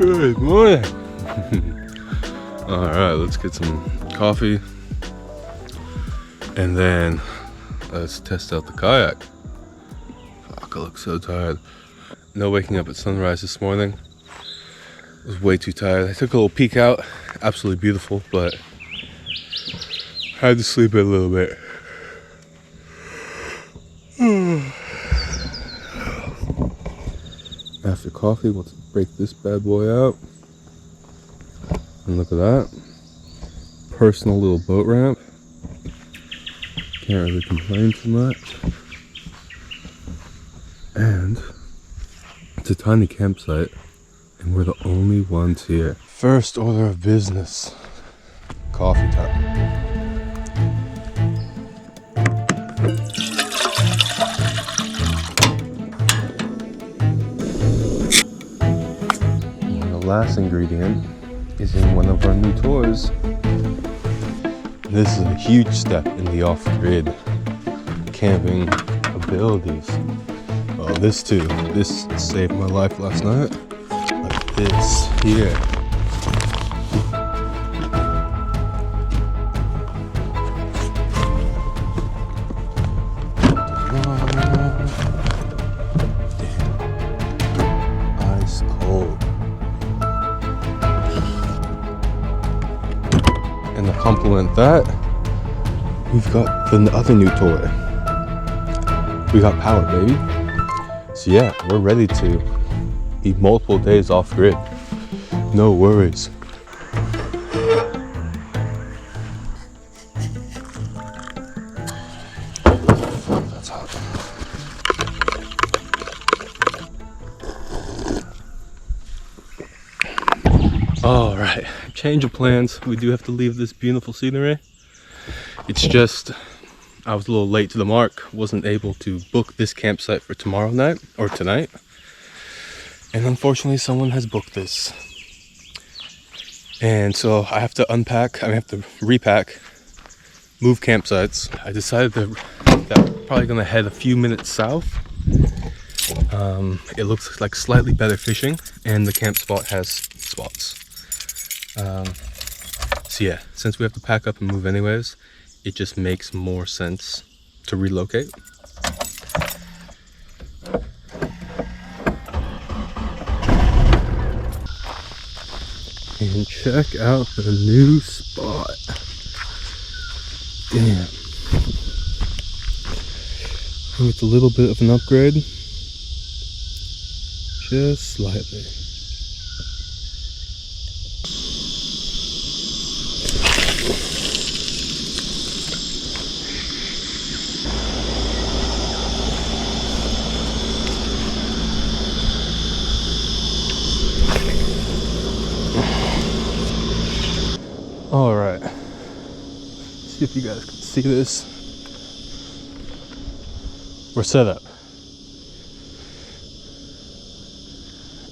Good morning. All right, let's get some coffee and then let's test out the kayak. Fuck, I look so tired. No waking up at sunrise this morning. I was way too tired. I took a little peek out. Absolutely beautiful, but I had to sleep in a little bit. After coffee, let's break this bad boy out. And look at that. Personal little boat ramp. Can't really complain too much. And it's a tiny campsite, and we're the only ones here. First order of business, coffee time. And the last ingredient is in one of our new toys. This is a huge step in the off-grid camping abilities. Oh, this too. This saved my life last night. Like this here. Damn. Ice cold. And to complement that, we've got the other new toy. We got power, baby. So yeah, we're ready to be multiple days off grid. No worries. That's hot. All right, change of plans. We do have to leave this beautiful scenery. It's just, I was a little late to the mark. Wasn't able to book this campsite for tomorrow night or tonight. And unfortunately, someone has booked this. And so I have to unpack, I have to repack, move campsites. I decided that I'm probably gonna head a few minutes south. It looks like slightly better fishing, and the camp spot has spots. So yeah, since we have to pack up and move anyways, it just makes more sense to relocate. And check out the new spot. Damn. I think it's a little bit of an upgrade. Just slightly. All right, see if you guys can see this. We're set up.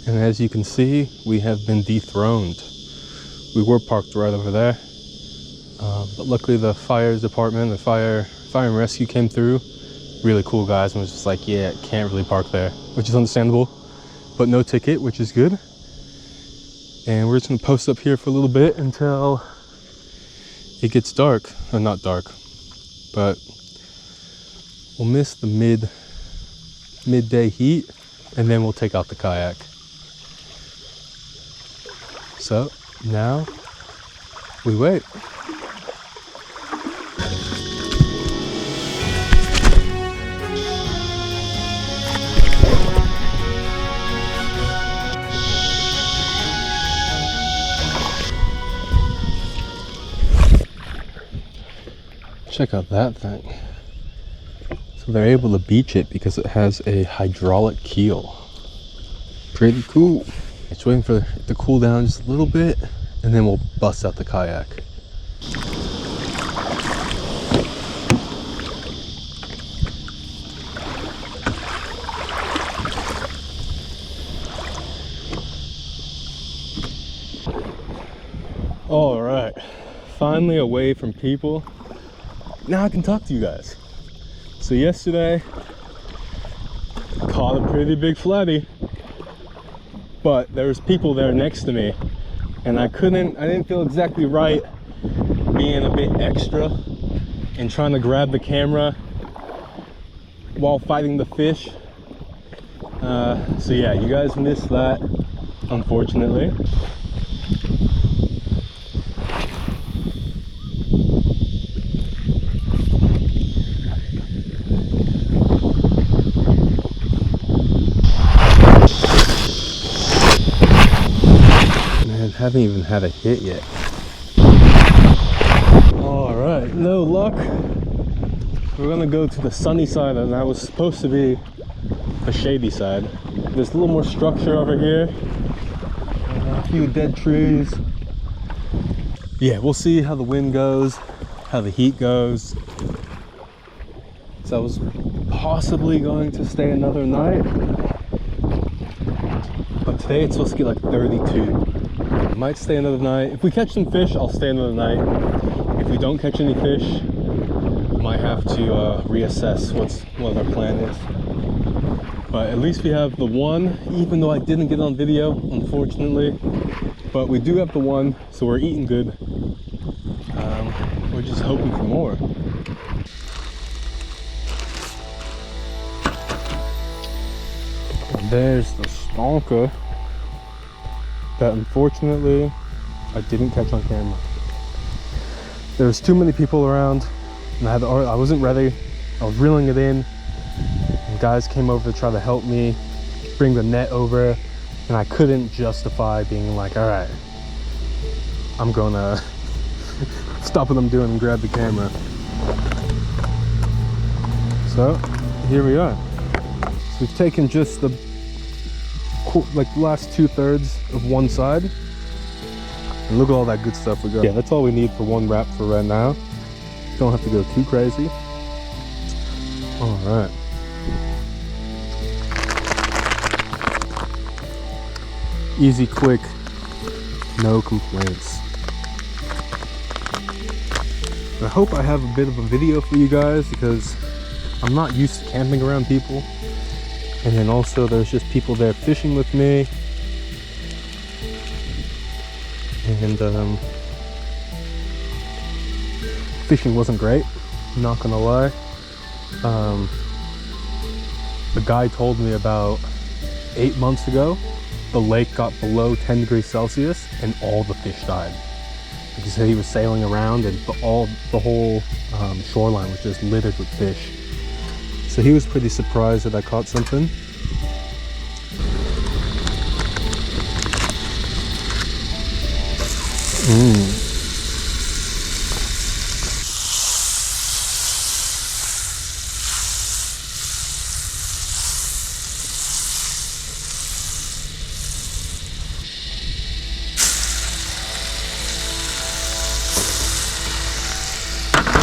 And as you can see, we have been dethroned. We were parked right over there. But luckily the fire department, the fire and rescue came through. Really cool guys, and was just like, yeah, can't really park there, which is understandable, but no ticket, which is good. And we're just gonna post up here for a little bit until it gets dark, or not dark, but we'll miss the midday heat, and then we'll take out the kayak. So now we wait. Check out that thing. So they're able to beach it because it has a hydraulic keel. Pretty cool. Just waiting for it to cool down just a little bit, and then we'll bust out the kayak. All right, finally away from people. Now I can talk to you guys. So yesterday, caught a pretty big flatty. but there's people there next to me, and I didn't feel exactly right being a bit extra and trying to grab the camera while fighting the fish. So yeah, you guys missed that, unfortunately. Man, haven't even had a hit yet. All right, no luck. We're gonna go to the sunny side, and that was supposed to be the shady side. There's a little more structure over here, a few dead trees. Yeah, we'll see how the wind goes, how the heat goes. So I was possibly going to stay another night, but today it's supposed to get like 32. I might stay another night. If we catch some fish, I'll stay another night. If we don't catch any fish, might have to reassess what our plan is. But at least we have the one, even though I didn't get on video, unfortunately. But we do have the one, so we're eating good. We're just hoping for more. And there's the stonker that unfortunately I didn't catch on camera. There was too many people around, and I wasn't ready. I was reeling it in, and guys came over to try to help me bring the net over, and I couldn't justify being like, all right, I'm gonna stop what I'm doing and grab the camera. So here we are. So we've taken just the last 2/3 of one side, and look at all that good stuff we got. Yeah, that's all we need for one wrap for right now. Don't have to go too crazy. All right. Easy, quick, no complaints. I hope I have a bit of a video for you guys, because I'm not used to camping around people. And then also there's just people there fishing with me. And fishing wasn't great, not gonna lie. The guy told me about 8 months ago, the lake got below 10 degrees Celsius and all the fish died. Like he said, he was sailing around and the whole shoreline was just littered with fish. So he was pretty surprised that I caught something.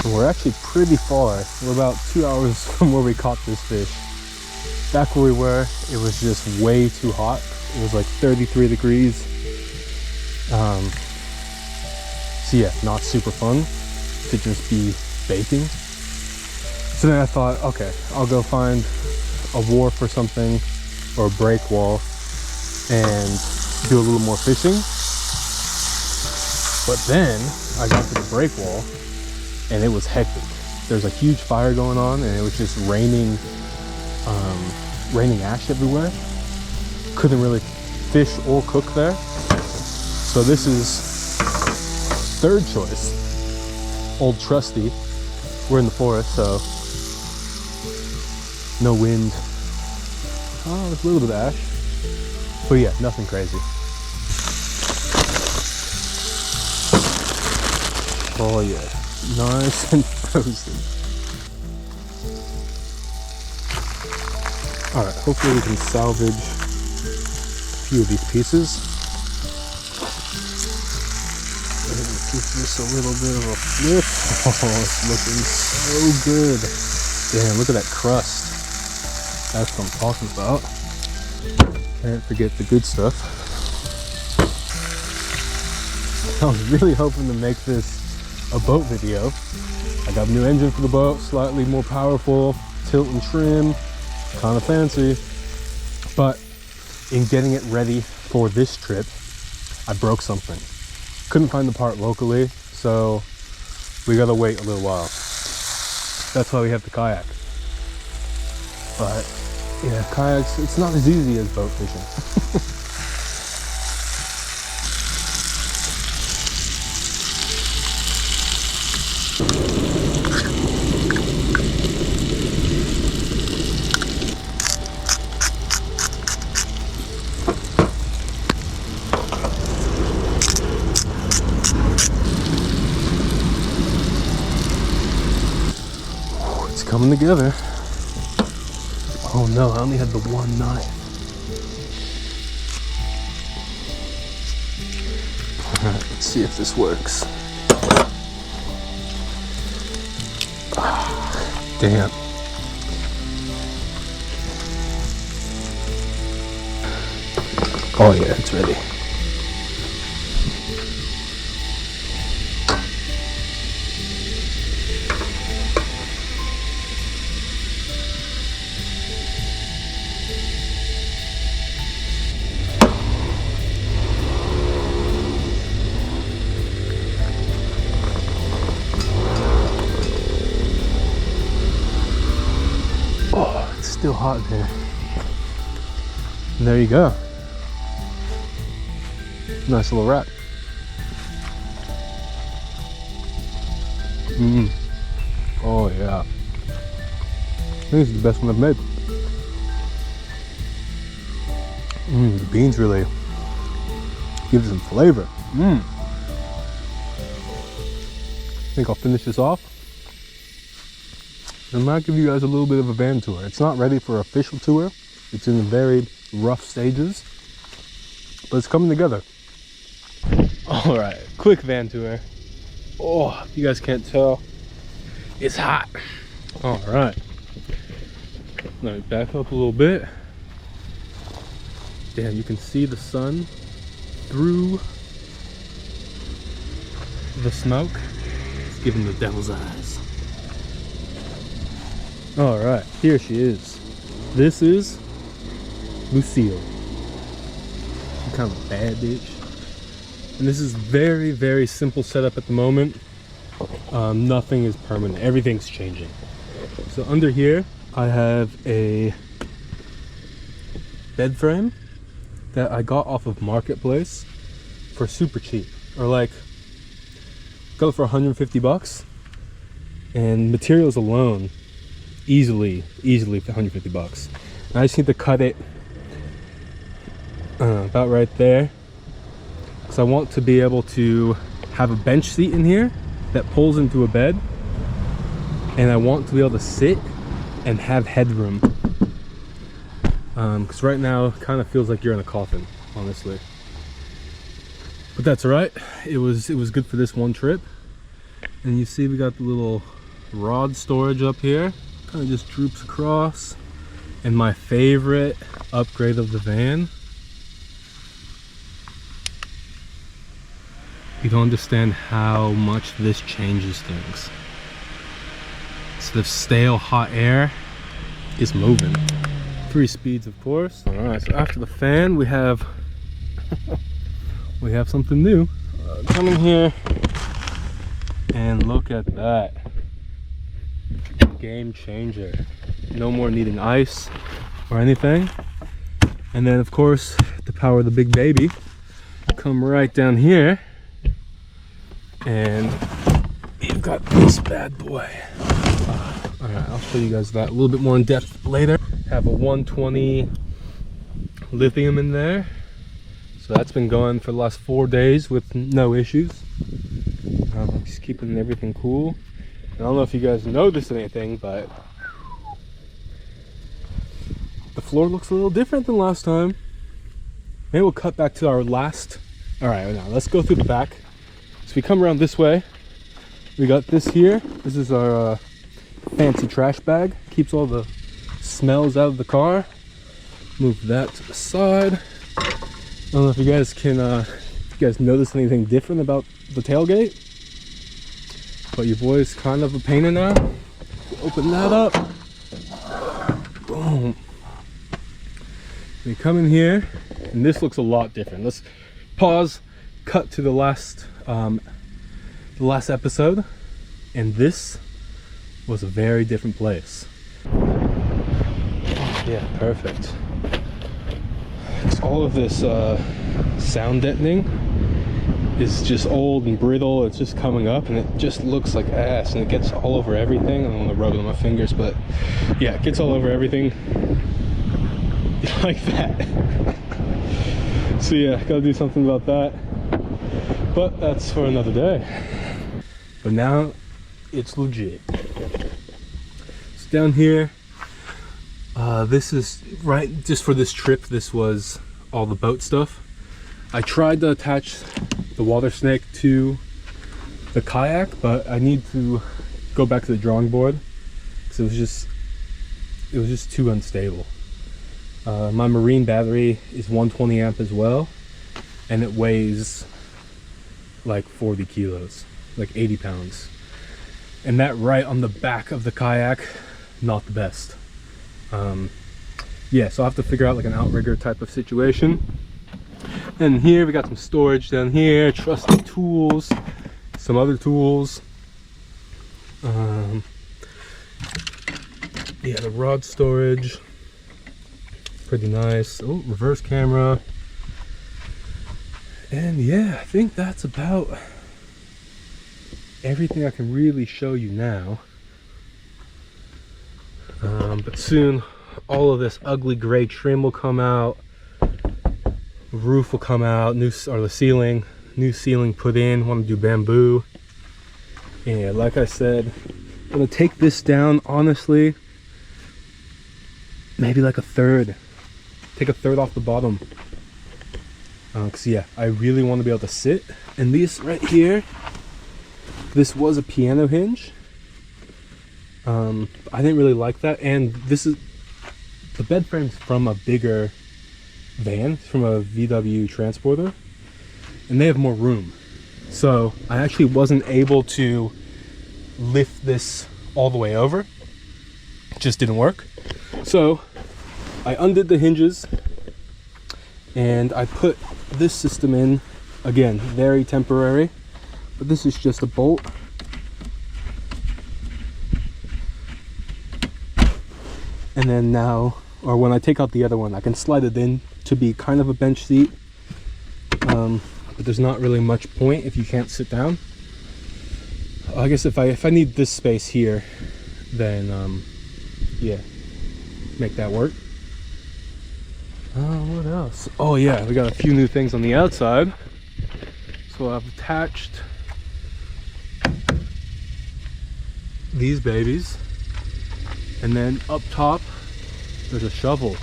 We're actually pretty far. We're about 2 hours from where we caught this fish. Back where we were, it was just way too hot. It was like 33 degrees. So yeah, not super fun to just be baking. So then I thought, okay, I'll go find a wharf or something, or a break wall, and do a little more fishing. But then I got to the break wall, and it was hectic. There's a huge fire going on, and it was just raining ash everywhere. Couldn't really fish or cook there. So this is third choice. Old Trusty. We're in the forest, so no wind. Oh, there's a little bit of ash. But yeah, nothing crazy. Oh yeah. Nice and frozen. Alright, hopefully we can salvage a few of these pieces. Give this a little bit of a flip. Oh, it's looking so good. Damn, look at that crust. That's what I'm talking about. Can't forget the good stuff. I was really hoping to make this a boat video. I got a new engine for the boat, slightly more powerful, tilt and trim, kind of fancy, but in getting it ready for this trip, I broke something. Couldn't find the part locally, so we gotta wait a little while. That's why we have the kayak. But yeah, kayaks, it's not as easy as boat fishing. It's coming together. Oh no, I only had the one knife. Alright, let's see if this works. Damn. Oh yeah, it's ready. Still hot there. And there you go. Nice little wrap. Oh yeah. I think this is the best one I've made. The beans really give it some flavor. I think I'll finish this off. I might give you guys a little bit of a van tour. It's not ready for official tour. It's in very rough stages, but it's coming together. All right, quick van tour. Oh, if you guys can't tell, it's hot. All right, let me back up a little bit. Damn, you can see the sun through the smoke. It's giving the devil's eyes. All right, here she is. This is Lucille. She's kind of a bad bitch. And this is very, very simple setup at the moment. Nothing is permanent. Everything's changing. So under here, I have a bed frame that I got off of Marketplace for super cheap. Or like, got it for 150 bucks. And materials alone, easily for 150 bucks. And I just need to cut it about right there, because I want to be able to have a bench seat in here that pulls into a bed, and I want to be able to sit and have headroom, because right now it kind of feels like you're in a coffin, honestly. But that's all right. It was good for this one trip. And you see we got the little rod storage up here. Kind of just droops across. And my favorite upgrade of the van, you don't understand how much this changes things. So the stale hot air is moving. 3 speeds, of course. All right, so after the fan, we have we have something new. Come in here and look at that. Game changer. No more needing ice or anything. And then of course, to power the big baby, come right down here and you've got this bad boy. All right, I'll show you guys that a little bit more in depth later. Have a 120 lithium in there. So that's been going for the last 4 days with no issues. Just keeping everything cool. I don't know if you guys noticed anything, but the floor looks a little different than last time. Maybe we'll cut back to our last. All right, now let's go through the back. So we come around this way. We got this here. This is our fancy trash bag. Keeps all the smells out of the car. Move that to the side. I don't know if you guys can, if you guys notice anything different about the tailgate. But your boy's kind of a painter now. Open that up. Boom. We come in here, and this looks a lot different. Let's pause, cut to the last episode, and this was a very different place. Yeah, perfect. It's all of this sound deadening is just old and brittle. It's just coming up, and it just looks like ass, and it gets all over everything. I don't want to rub it on my fingers, but yeah, it gets all over everything like that. So yeah, gotta do something about that, but that's for another day. But now it's legit. It's down here. This is right just for this trip. This was all the boat stuff. I tried to attach the water snake to the kayak, but I need to go back to the drawing board because it was just too unstable. My marine battery is 120 amp as well, and it weighs like 40 kilos, like 80 pounds. And that right on the back of the kayak, not the best. Yeah, so I'll have to figure out like an outrigger type of situation. And here we got some storage down here, trusty tools, some other tools. Yeah, the rod storage, pretty nice. Oh, reverse camera. And yeah, I think that's about everything I can really show you now. But soon all of this ugly gray trim will come out, roof will come out, new ceiling put in. Want to do bamboo. And like I said, I'm gonna take this down, honestly, maybe like a third. Take a third off the bottom, because yeah, I really want to be able to sit. And these right here, this was a piano hinge. I didn't really like that, and this is the bed frame's from a bigger van. It's from a VW transporter, and they have more room, so I actually wasn't able to lift this all the way over. It just didn't work. So I undid the hinges and I put this system in. Again, very temporary, but this is just a bolt. And then now, or when I take out the other one, I can slide it in to be kind of a bench seat. But there's not really much point if you can't sit down. I guess if I need this space here, then yeah, make that work. What else? Oh yeah, we got a few new things on the outside. So I've attached these babies, and then up top there's a shovel.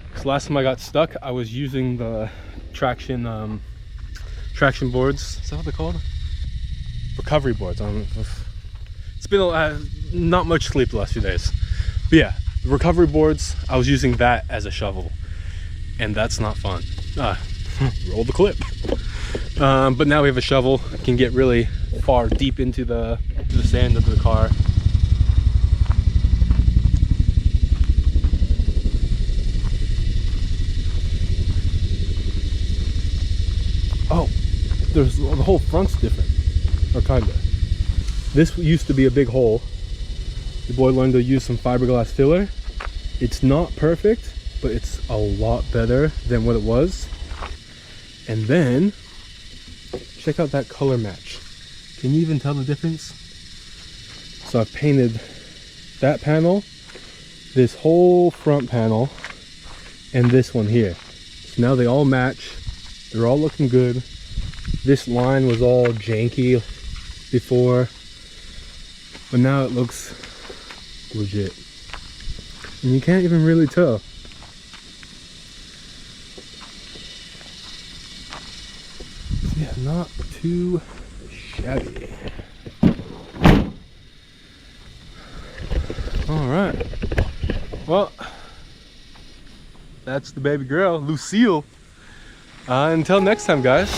Because last time I got stuck, I was using the traction boards. Is that what they're called? Recovery boards. It's been not much sleep the last few days. But yeah, the recovery boards, I was using that as a shovel, and that's not fun. Roll the clip. But now we have a shovel. Can get really far deep into the sand of the car. Oh, there's the whole front's different, or kinda. This used to be a big hole. The boy learned to use some fiberglass filler. It's not perfect, but it's a lot better than what it was. And then check out that color match. Can you even tell the difference? So I've painted that panel, this whole front panel, and this one here. So now they all match. They're all looking good. This line was all janky before, but now it looks legit. And you can't even really tell. Yeah, not too shabby. All right. Well, that's the baby girl, Lucille. Until next time, guys.